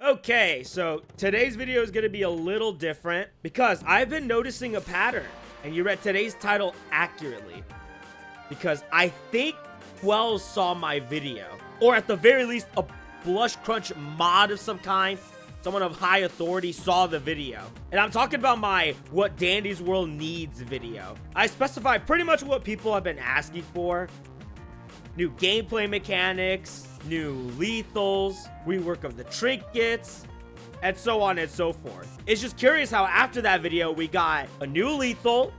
Okay, so today's video is going to be a little different because I've been noticing a pattern, and you read today's title accurately, because I think Wells saw my video, or at the very least a Blush Crunch mod of some kind. Someone of high authority saw the video, and I'm talking about my What Dandy's World Needs video. I specify pretty much what people have been asking for: new gameplay mechanics, new lethals, rework of the trinkets, and so on and so forth. It's just curious how after that video we got a new lethal,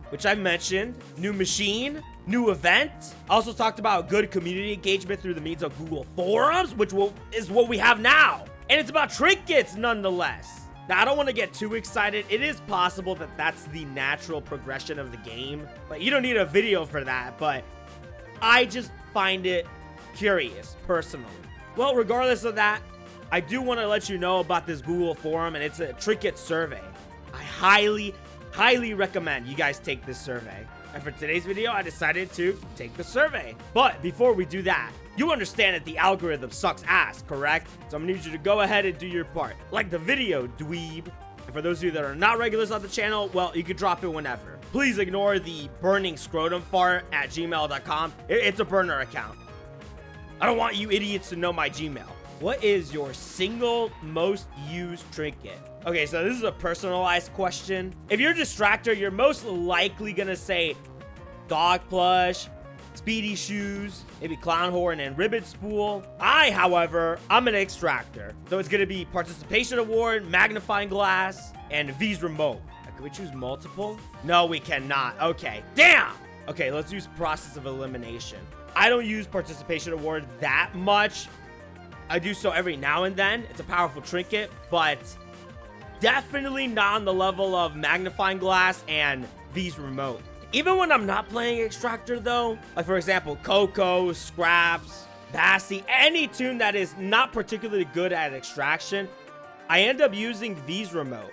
which I mentioned, new machine, new event. I also talked about good community engagement through the means of Google Forums, which is what we have now. And it's about trinkets nonetheless. Now, I don't want to get too excited. It is possible that that's the natural progression of the game, but you don't need a video for that. But I just find it curious, personally. Well, regardless of that, I do want to let you know about this Google forum, and it's a Trinket survey. I highly recommend you guys take this survey. And for today's video, I decided to take the survey. But before we do that, you understand that the algorithm sucks ass, correct? So I'm gonna need you to go ahead and do your part. Like the video, dweeb. And for those of you that are not regulars on the channel, well, you can drop it whenever. Please ignore the burning scrotum fart at gmail.com. It's a burner account. I don't want you idiots to know my Gmail. What is your single most used trinket? Okay, so this is a personalized question. If you're a distractor, you're most likely gonna say dog plush, speedy shoes, maybe clown horn and ribbon spool. However, I'm an extractor. So it's gonna be participation award, magnifying glass, and V's remote. Can we choose multiple? No, we cannot. Okay, damn! Okay, let's use process of elimination. I don't use participation award that much. I do so every now and then. It's a powerful trinket, but definitely not on the level of magnifying glass and V's remote. Even when I'm not playing extractor though, like for example, Coco, Scraps, Bassy, any tune that is not particularly good at extraction, I end up using V's remote.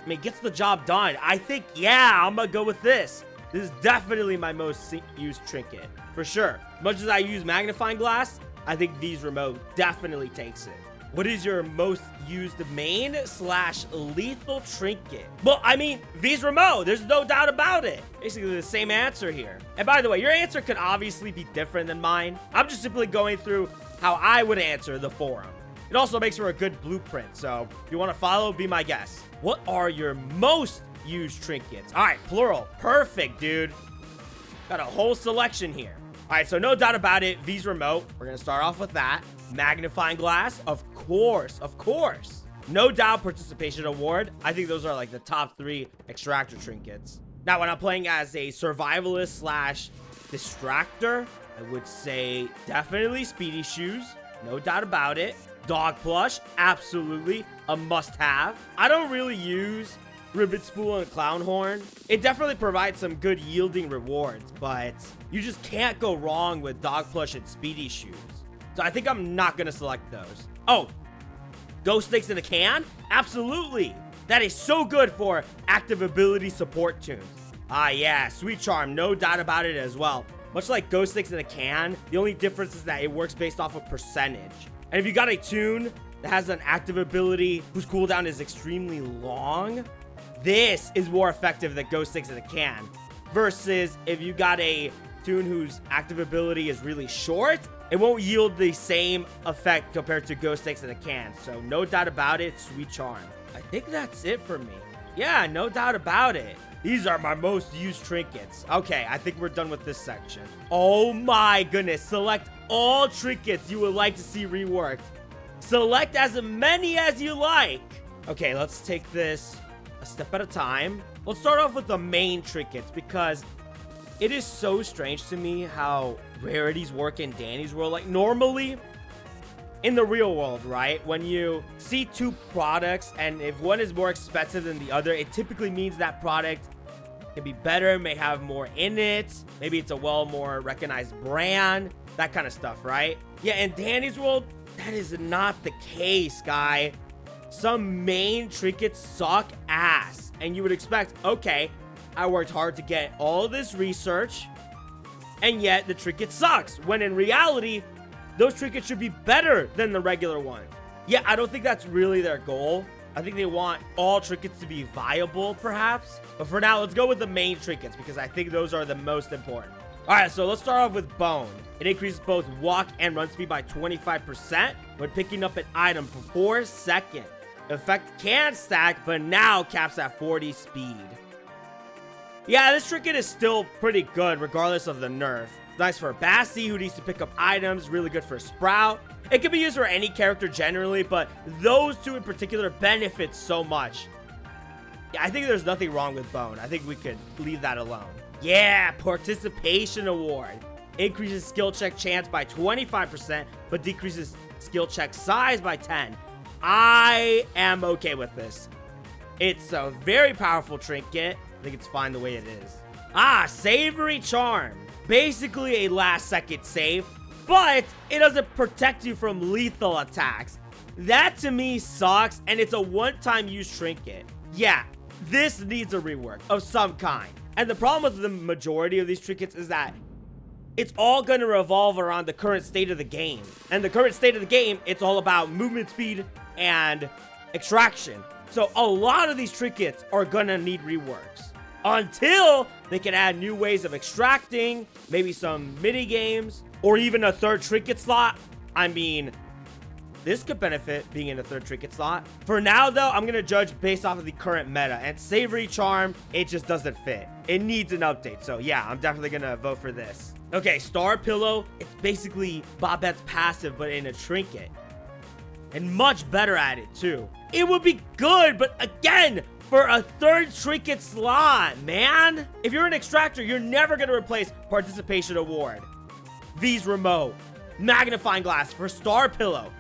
I mean, it gets the job done. I think, yeah, I'm gonna go with this. This is definitely my most used trinket, for sure. Much as I use magnifying glass, I think V's remote definitely takes it. What is your most used main / lethal trinket? Well, I mean, V's remote, there's no doubt about it. Basically the same answer here. And by the way, your answer could obviously be different than mine. I'm just simply going through how I would answer the forum. It also makes for a good blueprint, so if you want to follow, be my guest. What are your most used trinkets? All right, plural. Perfect, dude. Got a whole selection here. All right, so no doubt about it, V's remote. We're going to start off with that. Magnifying glass, of course. No doubt participation award. I think those are like the top 3 extractor trinkets. Now, when I'm playing as a survivalist / distractor, I would say definitely speedy shoes. No doubt about it. Dog plush, absolutely a must-have. I don't really use ribbon spool and clown horn. It definitely provides some good yielding rewards, but you just can't go wrong with dog plush and speedy shoes. So I think I'm not gonna select those. Oh, ghost sticks in a can? Absolutely. That is so good for active ability support tunes. Yeah, sweet charm, no doubt about it as well. Much like ghost sticks in a can, the only difference is that it works based off of percentage. And if you got a tune that has an active ability whose cooldown is extremely long, this is more effective than ghost sticks in a can. Versus if you got a tune whose active ability is really short, it won't yield the same effect compared to ghost sticks in a can. So no doubt about it, sweet charm. I think that's it for me. Yeah, no doubt about it. These are my most used trinkets. Okay, I think we're done with this section. Oh my goodness, select all trinkets you would like to see reworked. Select as many as you like. Okay, let's take this a step at a time. Let's start off with the main trinkets, because it is so strange to me how rarities work in Danny's world. Like normally in the real world, right, when you see 2 products and if one is more expensive than the other, it typically means that product can be better, may have more in it, maybe it's a more recognized brand, that kind of stuff, right? Yeah, in Danny's world, that is not the case, guy. Some main trinkets suck ass, and you would expect, okay, I worked hard to get all this research, and yet the trinket sucks, when in reality, those trinkets should be better than the regular one. Yeah, I don't think that's really their goal. I think they want all trinkets to be viable, perhaps. But for now, let's go with the main trinkets because I think those are the most important. All right, so let's start off with Bone. It increases both walk and run speed by 25% when picking up an item for 4 seconds. The effect can stack, but now caps at 40 speed. Yeah, this trinket is still pretty good regardless of the nerf. It's nice for Bassie, who needs to pick up items. Really good for Sprout. It can be used for any character generally, but those two in particular benefit so much. Yeah, I think there's nothing wrong with Bone. I think we could leave that alone. Yeah, Participation Award. Increases skill check chance by 25%, but decreases skill check size by 10. I am okay with this. It's a very powerful trinket. I think it's fine the way it is. Savory Charm. Basically a last second save, but it doesn't protect you from lethal attacks. That to me sucks, and it's a one-time use trinket. Yeah, this needs a rework of some kind. And the problem with the majority of these trinkets is that it's all going to revolve around the current state of the game. And the current state of the game, it's all about movement speed and extraction. So a lot of these trinkets are going to need reworks until they can add new ways of extracting, maybe some mini games, or even a third trinket slot. I mean, this could benefit being in a third trinket slot. For now, though, I'm going to judge based off of the current meta. And Savory Charm, it just doesn't fit. It needs an update. So, yeah, I'm definitely going to vote for this. Okay, Star Pillow. It's basically Bobette's passive, but in a trinket. And much better at it, too. It would be good, but again, for a third trinket slot, man. If you're an extractor, you're never going to replace Participation Award. V's Remote. Magnifying Glass for Star Pillow.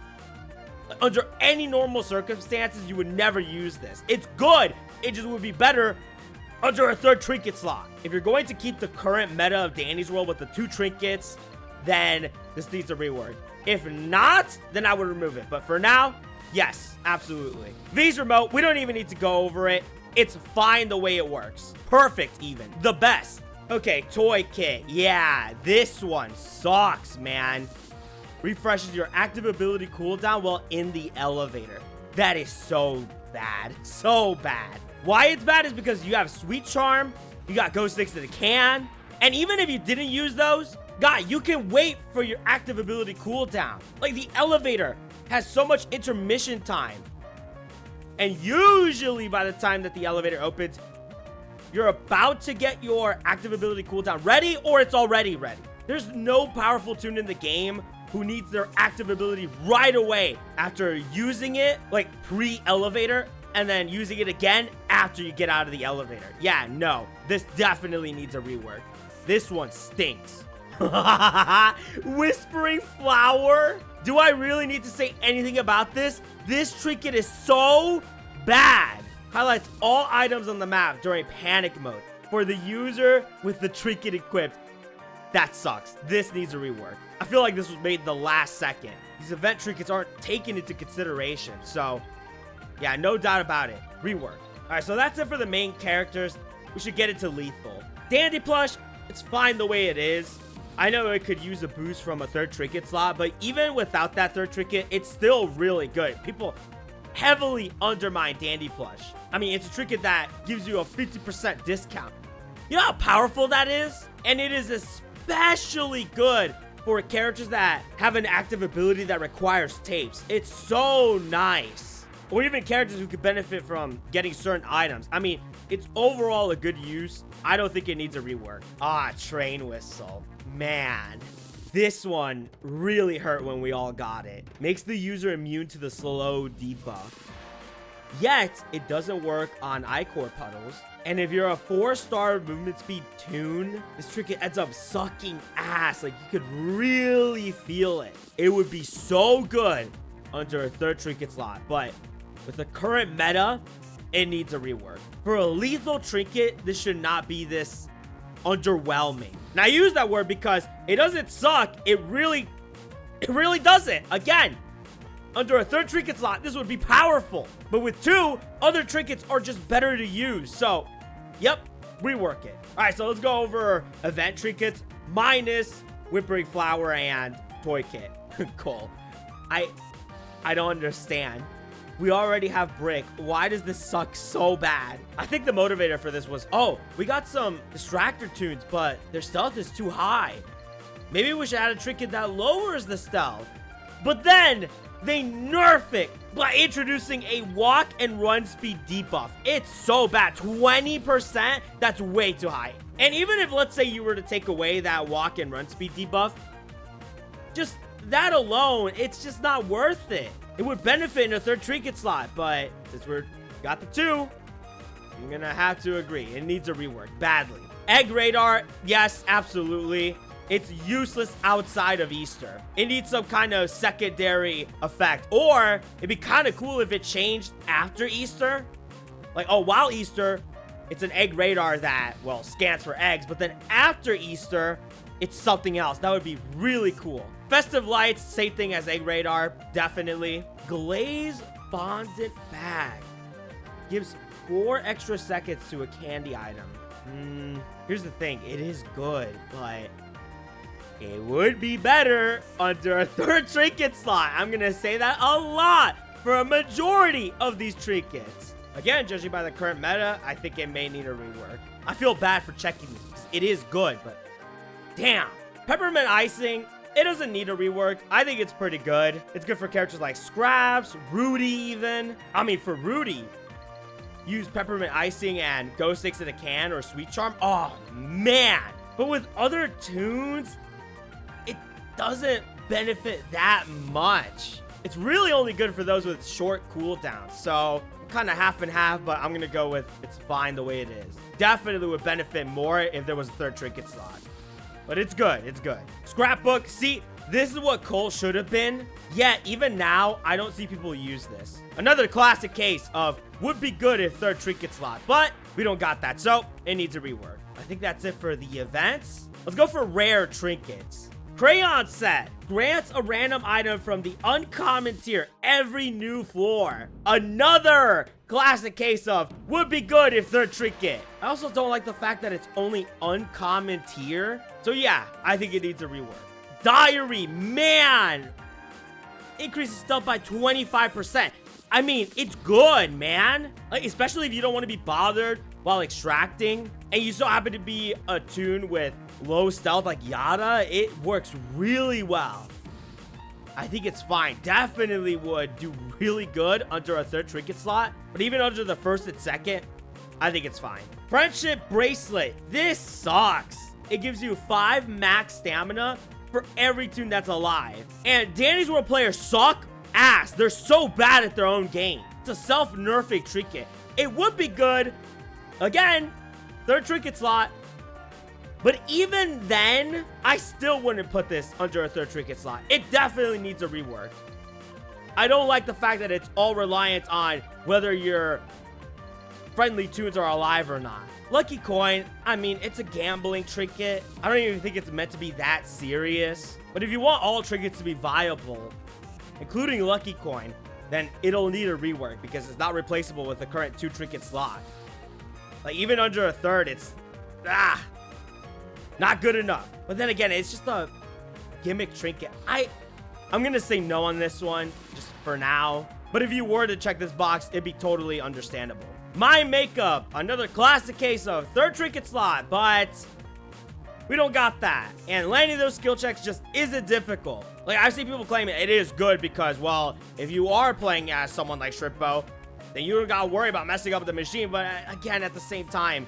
Under any normal circumstances, you would never use this. It's good. It just would be better under a third trinket slot. If you're going to keep the current meta of Danny's World with the 2 trinkets, then this needs a rework. If not, then I would remove it. But for now, yes, absolutely. V's Remote, we don't even need to go over it. It's fine the way it works. Perfect even. The best. Okay, Toy Kit. Yeah, this one sucks, man. Refreshes your active ability cooldown while in the elevator. That is so bad. So bad. Why it's bad is because you have Sweet Charm, you got Ghost Sticks to the Can, and even if you didn't use those, God, you can wait for your active ability cooldown. Like, the elevator has so much intermission time. And usually by the time that the elevator opens, you're about to get your active ability cooldown ready, or it's already ready. There's no powerful Toon in the game who needs their active ability right away after using it, like pre-elevator, and then using it again after you get out of the elevator. Yeah, no, this definitely needs a rework. This one stinks. Whispering Flower? Do I really need to say anything about this? This trinket is so bad. Highlights all items on the map during panic mode. For the user with the trinket equipped, that sucks. This needs a rework. I feel like this was made the last second. These event trinkets aren't taken into consideration. So, yeah, no doubt about it. Rework. Alright, so that's it for the main characters. We should get into lethal. Dandy Plush, it's fine the way it is. I know it could use a boost from a third trinket slot, but even without that third trinket, it's still really good. People heavily undermine Dandy Plush. I mean, it's a trinket that gives you a 50% discount. You know how powerful that is? And it is especially good for characters that have an active ability that requires tapes. It's so nice. Or even characters who could benefit from getting certain items. I mean, it's overall a good use. I don't think it needs a rework. Train Whistle. Man, this one really hurt when we all got it. Makes the user immune to the slow debuff. Yet, it doesn't work on Ichor puddles. And if you're a 4-star movement speed Toon, this trinket ends up sucking ass. Like, you could really feel it. It would be so good under a third trinket slot. But with the current meta, it needs a rework. For a lethal trinket, this should not be this underwhelming. And I use that word because it doesn't suck. It really doesn't. Again, under a third trinket slot, this would be powerful. But with 2, other trinkets are just better to use. So, yep, rework it. All right, so let's go over event trinkets minus Whispering Flower and Toy Kit. Cool. I don't understand. We already have brick. Why does this suck so bad? I think the motivator for this was, oh, we got some distractor tunes, but their stealth is too high. Maybe we should add a trinket that lowers the stealth. But then they nerf it by introducing a walk and run speed debuff. It's so bad. 20%? That's way too high. And even if, let's say, you were to take away that walk and run speed debuff, just that alone, it's just not worth it. It would benefit in a third trinket slot, but since we're got the 2, I'm gonna have to agree. It needs a rework badly. Egg radar, yes, absolutely. It's useless outside of Easter. It needs some kind of secondary effect. Or it'd be kind of cool if it changed after Easter. Like, oh, while Easter, it's an egg radar that, well, scans for eggs. But then after Easter, it's something else. That would be really cool. Festive lights, same thing as egg radar, definitely. Glaze bonded bag gives 4 extra seconds to a candy item. Here's the thing, it is good, but it would be better under a third trinket slot. I'm gonna say that a lot for a majority of these trinkets. Again, judging by the current meta, I think it may need a rework. I feel bad for checking this because it is good, but damn. Peppermint icing, it doesn't need a rework. I think it's pretty good. It's good for characters like Scraps, Rudy even. I mean, for Rudy, use peppermint icing and Ghost Sticks in a can or Sweet Charm. Oh, man. But with other tunes, it doesn't benefit that much. It's really only good for those with short cooldowns. So kind of half and half, but I'm going to go with it's fine the way it is. Definitely would benefit more if there was a third trinket slot. But it's good. It's good. Scrapbook. See, this is what Cole should have been. Yet, even now, I don't see people use this. Another classic case of would be good if third trinket slot. But we don't got that. So, it needs a rework. I think that's it for the events. Let's go for rare trinkets. Crayon set grants a random item from the uncommon tier every new floor. Another classic case of would be good if third trinket. I also don't like the fact that it's only uncommon tier. So yeah, I think it needs a rework. Diary, man, increases stealth by 25%. I mean, it's good, man. Like, especially if you don't want to be bothered while extracting and you so happen to be attuned with low stealth like Yada, it works really well. I think it's fine. Definitely would do really good under a third trinket slot, but even under the first and second, I think it's fine. Friendship bracelet. This sucks. It gives you 5 max stamina for every tune that's alive. And Danny's World players suck ass. They're so bad at their own game. It's a self-nerfing trinket. It would be good. Again, third trinket slot. But even then, I still wouldn't put this under a third trinket slot. It definitely needs a rework. I don't like the fact that it's all reliant on whether your friendly tunes are alive or not. Lucky coin, I mean, it's a gambling trinket. I don't even think it's meant to be that serious. But if you want all trinkets to be viable, including lucky coin, then it'll need a rework because it's not replaceable with the current 2 trinket slot. Like, even under a third, it's not good enough. But then again, it's just a gimmick trinket. I'm gonna say no on this one, just for now. But if you were to check this box, it'd be totally understandable. My makeup, another classic case of third trinket slot, but we don't got that. And landing those skill checks just isn't difficult. Like, I've seen people claim it is good because, well, if you are playing as someone like Strippo, then you don't gotta worry about messing up the machine. But again, at the same time,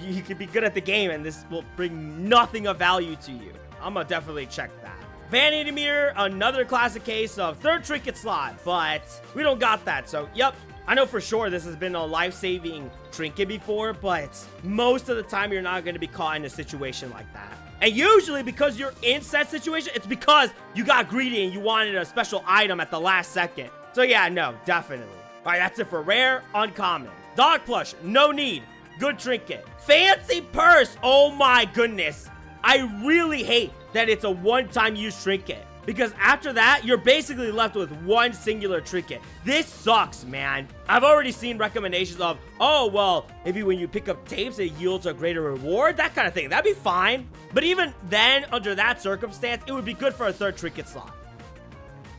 you could be good at the game and this will bring nothing of value to you. I'm gonna definitely check that. Vanity meter, another classic case of third trinket slot, but we don't got that. So, yep, I know for sure this has been a life-saving trinket before, but most of the time you're not gonna be caught in a situation like that. And usually because you're in that situation, it's because you got greedy and you wanted a special item at the last second. So yeah, no, definitely. All right, that's it for rare, uncommon. Dog plush, no need. Good trinket. Fancy purse. Oh my goodness. I really hate that it's a one-time use trinket because after that, you're basically left with one singular trinket. This sucks, man. I've already seen recommendations of, oh, well, maybe when you pick up tapes, it yields a greater reward, that kind of thing. That'd be fine. But even then, under that circumstance, it would be good for a third trinket slot.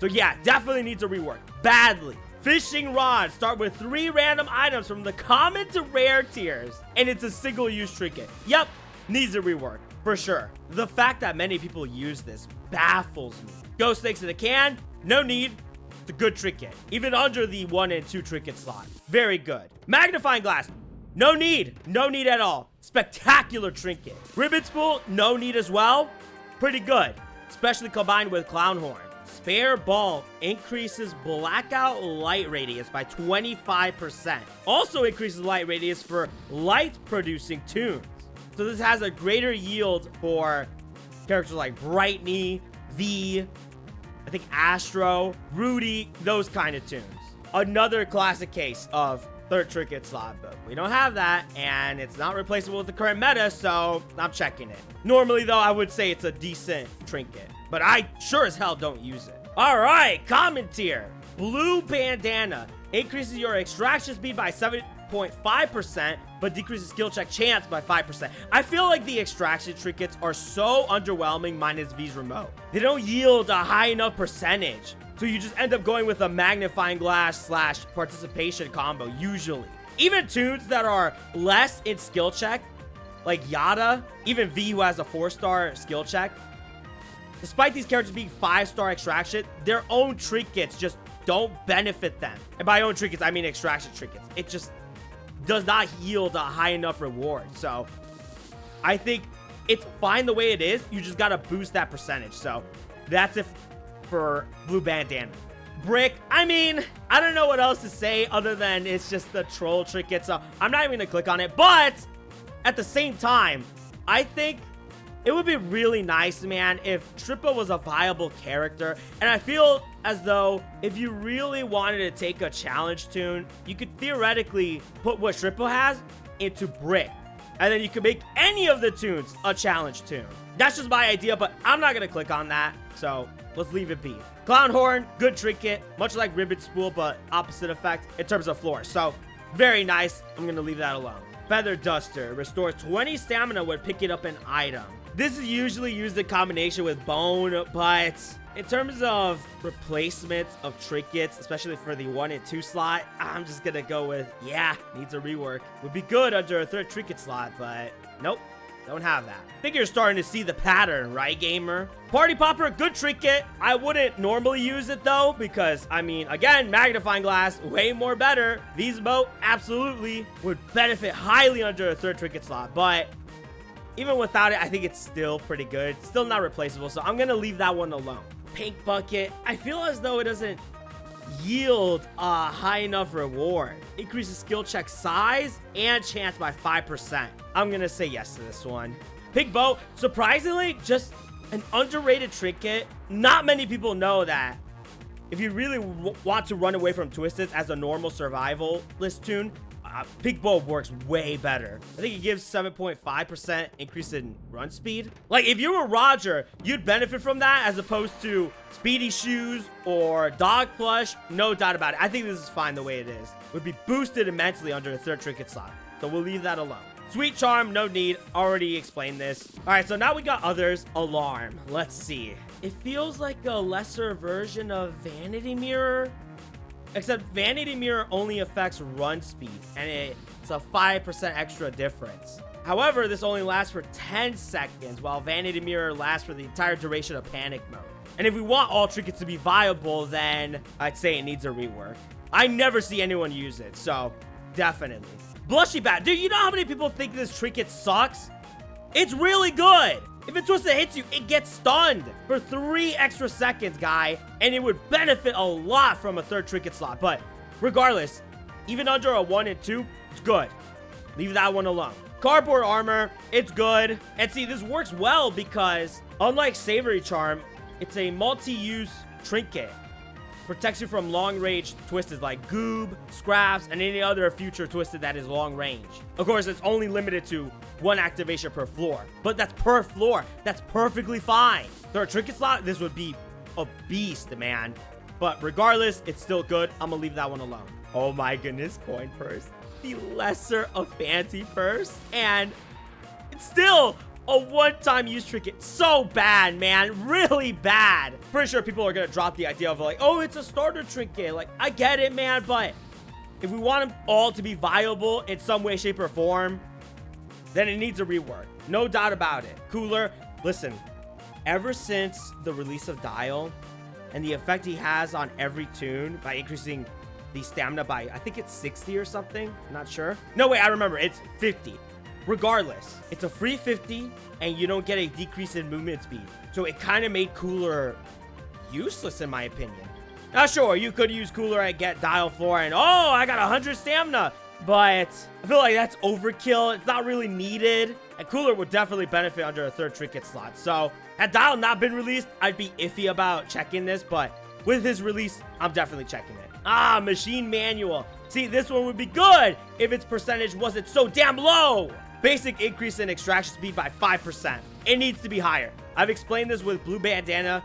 So yeah, definitely needs a rework. Badly. Fishing rod. Start with 3 random items from the common to rare tiers. And it's a single-use trinket. Yep, needs a rework. For sure. The fact that many people use this baffles me. Ghost snakes in a can. No need. It's a good trinket. Even under the 1 and 2 trinket slot. Very good. Magnifying glass. No need. No need at all. Spectacular trinket. Ribbon spool. No need as well. Pretty good. Especially combined with clown horn. Spare ball increases blackout light radius by 25%. Also increases light radius for light producing tunes. So this has a greater yield for characters like Brightney, V, I think Astro, Rudy, those kind of tunes. Another classic case of 3rd trinket slot, but we don't have that, and it's not replaceable with the current meta, so I'm checking it. Normally, though, I would say it's a decent trinket, but I sure as hell don't use it. All right, common tier. Blue bandana increases your extraction speed by 7.5%, but decreases skill check chance by 5%. I feel like the extraction trinkets are so underwhelming minus V's remote. They don't yield a high enough percentage. So you just end up going with a magnifying glass / participation combo, usually. Even tunes that are less in skill check, like Yada, even V who has a 4-star skill check, despite these characters being 5-star extraction, their own trinkets just don't benefit them. And by own trinkets, I mean extraction trinkets. It just does not yield a high enough reward. So I think it's fine the way it is. You just gotta boost that percentage. So that's it for blue bandana. Brick, I mean, I don't know what else to say other than it's just the troll trinket. So I'm not even gonna click on it. But at the same time, I think it would be really nice, man, if Trippa was a viable character. And I feel as though if you really wanted to take a challenge tune, you could theoretically put what Trippa has into Brick. And then you could make any of the tunes a challenge tune. That's just my idea, but I'm not going to click on that. So let's leave it be. Clown horn, good trinket, much like ribbon spool, but opposite effect in terms of floor. So very nice. I'm going to leave that alone. Feather duster restores 20 stamina when picking up an item. This is usually used in combination with bone, but in terms of replacements of trinkets, especially for the 1 and 2 slot, I'm just gonna go with, yeah, needs a rework. Would be good under a 3rd trinket slot, but nope, don't have that. I think you're starting to see the pattern, right, gamer? Party popper, good trinket. I wouldn't normally use it though, because I mean, again, magnifying glass, way more better. V's boat, absolutely would benefit highly under a 3rd trinket slot, but even without it, I think it's still pretty good. Still not replaceable, so I'm gonna leave that one alone. Pink bucket, I feel as though it doesn't yield a high enough reward. Increases skill check size and chance by 5%. I'm gonna say yes to this one. Pink bow, surprisingly, just an underrated trinket. Not many people know that if you really want to run away from Twisted as a normal survival list tune, Pink Bow works way better. I think it gives 7.5% increase in run speed. Like, if you were Roger, you'd benefit from that as opposed to Speedy Shoes or Dog Plush. No doubt about it. I think this is fine the way it is. Would be boosted immensely under a 3rd trinket slot. So we'll leave that alone. Sweet Charm, no need. Already explained this. All right, so now we got others. Alarm. Let's see. It feels like a lesser version of Vanity Mirror. Except Vanity Mirror only affects run speed, and it's a 5% extra difference. However, this only lasts for 10 seconds, while Vanity Mirror lasts for the entire duration of panic mode. And if we want all trinkets to be viable, then I'd say it needs a rework. I never see anyone use it, so definitely. Blushy Bat. Dude, you know how many people think this trinket sucks? It's really good. If a Twisted hits you, it gets stunned for 3 extra seconds, guy. And it would benefit a lot from a 3rd trinket slot. But regardless, even under a 1 and 2, it's good. Leave that one alone. Cardboard armor, it's good. And see, this works well because unlike Savory Charm, it's a multi-use trinket. Protects you from long-range twisted like Goob, Scraps, and any other future twisted that is long-range. Of course, it's only limited to 1 activation per floor, but that's per floor. That's perfectly fine. 3rd trinket slot, this would be a beast, man. But regardless, it's still good. I'm gonna leave that one alone. Oh my goodness, coin purse. The lesser of fancy purse, and it's still a one-time use trinket. So bad, man. Really bad. Pretty sure people are gonna drop the idea of like, oh, it's a starter trinket. Like, I get it, man, but if we want them all to be viable in some way, shape, or form, then it needs a rework. No doubt about it. Cooler, listen, ever since the release of Dial and the effect he has on every toon by increasing the stamina by, I think it's 60 or something. I'm not sure. No, wait, I remember. It's 50. Regardless, it's a free 50 and you don't get a decrease in movement speed. So it kind of made Cooler useless in my opinion. Now, sure, you could use Cooler at get Dial 4 and, oh, I got 100 stamina. But I feel like that's overkill. It's not really needed. And Cooler would definitely benefit under a third trinket slot. So had Dial not been released, I'd be iffy about checking this. But with his release, I'm definitely checking it. Ah, machine manual. See, this one would be good if its percentage wasn't so damn low. Basic increase in extraction speed by 5%. It needs to be higher. I've explained this with Blue Bandana.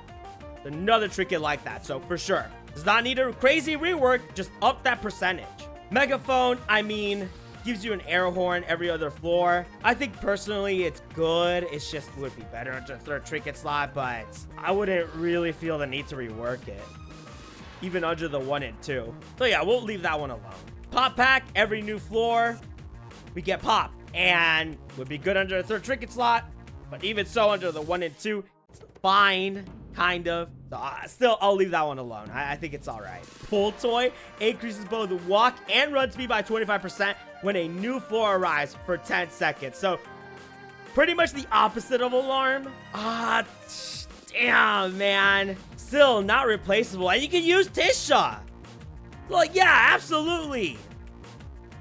Another trinket like that, so for sure. Does not need a crazy rework, just up that percentage. Megaphone, I mean, gives you an air horn every other floor. I think personally it's good. It's just would be better under a third trinket slot, but I wouldn't really feel the need to rework it. Even under the 1 and 2. So yeah, we'll leave that one alone. Pop pack, every new floor, we get pop. And would be good under a third trinket slot. But even so, under the 1 and 2, it's fine, kind of. So, still, I'll leave that one alone. I think it's all right. Pull toy increases both walk and run speed by 25% when a new floor arrives for 10 seconds. So, pretty much the opposite of alarm. Damn, man. Still not replaceable. And you can use Tisha. Like, yeah, absolutely.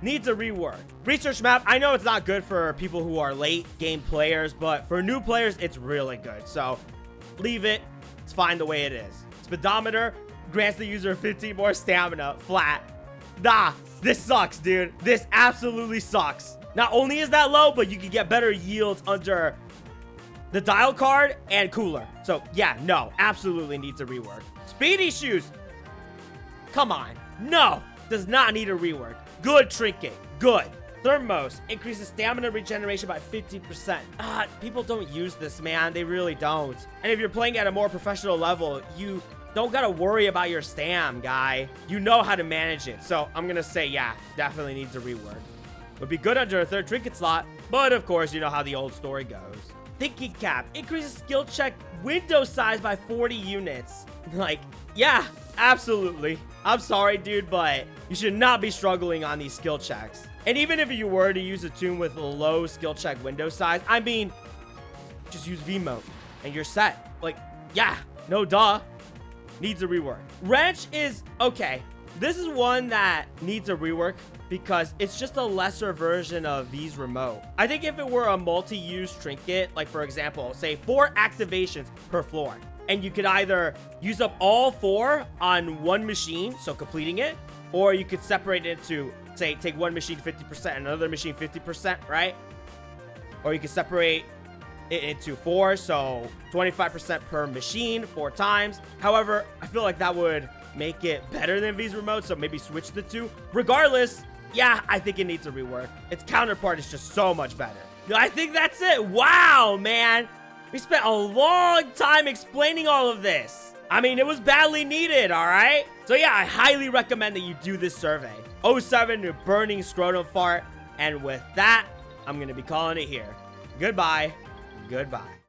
Needs a rework. Research map, I know it's not good for people who are late game players, but for new players, it's really good. So, leave it. It's fine the way it is. Speedometer grants the user 15 more stamina, flat. Nah, this sucks, dude. This absolutely sucks. Not only is that low, but you can get better yields under the Dial card and Cooler. So, yeah, no, absolutely needs a rework. Speedy shoes. Come on. No, does not need a rework. Good trinket. Good. Thermos increases stamina regeneration by 15%. People don't use this, man. They really don't. And if you're playing at a more professional level, you don't gotta worry about your stam, guy. You know how to manage it. So I'm gonna say, yeah, definitely needs a rework. Would be good under a third trinket slot, but of course, you know how the old story goes. Thinking cap increases skill check window size by 40 units. Like, yeah, absolutely. I'm sorry, dude, but you should not be struggling on these skill checks. And even if you were to use a toon with a low skill check window size, I mean, just use V-mode and you're set. Like, yeah, no duh. Needs a rework. Wrench is okay. This is one that needs a rework because it's just a lesser version of V's remote. I think if it were a multi-use trinket, like for example, say 4 activations per floor, and you could either use up all 4 on one machine, so completing it, or you could separate it into, say, take one machine 50% and another machine 50%, right? Or you could separate it into 4, so 25% per machine 4 times. However, I feel like that would make it better than V's remote, so maybe switch the 2. Regardless, yeah, I think it needs a rework. Its counterpart is just so much better. I think that's it. Wow, man. We spent a long time explaining all of this. I mean, it was badly needed, all right? So yeah, I highly recommend that you do this survey. 07 to burning scrotum fart. And with that, I'm gonna be calling it here. Goodbye. Goodbye.